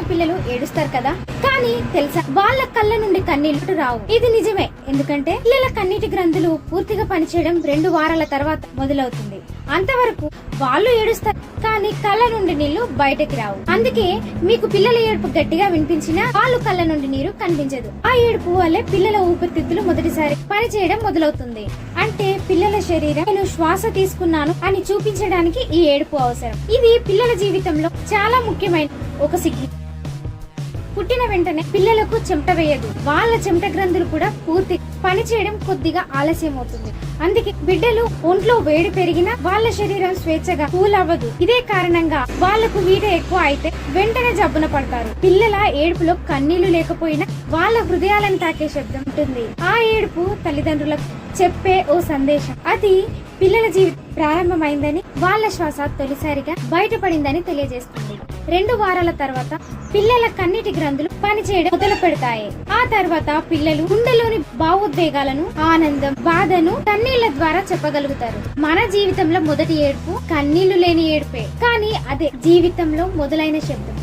పిల్లలు ఏడుస్తారు కదా, కానీ తెలుసా వాళ్ళ కళ్ళ నుండి కన్నీళ్లు రావు. ఇది నిజమే, ఎందుకంటే పిల్లల కన్నీటి గ్రంథులు పూర్తిగా పనిచేయడం 2 వారాల తర్వాత మొదలవుతుంది. అంతవరకు వాళ్ళు ఏడుస్తారు, కానీ కళ్ళ నుండి నీళ్లు బయటకి రావు. అందుకే మీకు పిల్లల ఏడుపు గట్టిగా వినిపించినా వాళ్ళు కళ్ళ నుండి నీరు కనిపించదు. ఆ ఏడుపు వల్లే పిల్లల ఊపిరితిత్తులు మొదటిసారి పనిచేయడం మొదలవుతుంది. అంటే పిల్లల శరీరం నేను శ్వాస తీసుకున్నాను అని చూపించడానికి ఈ ఏడుపు అవసరం. ఇది పిల్లల జీవితంలో చాలా ముఖ్యమైన ఒక సిగ్నల్. పుట్టిన వెంటనే పిల్లలకు చెమట వేయదు. వాళ్ళ చెమట గ్రంథులు కూడా పూర్తి పనిచేయడం కొద్దిగా ఆలస్యం అవుతుంది. అందుకే బిడ్డలు ఒంట్లో వేడి పెరిగినా వాళ్ళ శరీరం స్వేచ్ఛగా కూల్ అవ్వదు. ఇదే కారణంగా వాళ్లకు హీట్ ఎక్కువ అయితే వెంటనే జబ్బున పడతారు. పిల్లల ఏడుపులో కన్నీళ్లు లేకపోయినా వాళ్ళ హృదయాలను తాకే శబ్దం ఉంటుంది. ఆ ఏడుపు తల్లిదండ్రులకు చెప్పే ఓ సందేశం. అది పిల్లల జీవితం ప్రారంభమైందని, వాళ్ళ శ్వాస తొలిసారిగా బయటపడిందని తెలియజేస్తుంది. 2 వారాల తర్వాత పిల్లల కన్నీటి గ్రంథులు పనిచేయడం మొదలు పెడతాయి. ఆ తర్వాత పిల్లలు గుండెలోని భావోద్వేగాలను, ఆనందం, బాధను కన్నీళ్ల ద్వారా చెప్పగలుగుతారు. మన జీవితంలో మొదటి ఏడుపు కన్నీళ్లు లేని ఏడుపే, కానీ అదే జీవితంలో మొదలైన శబ్దం.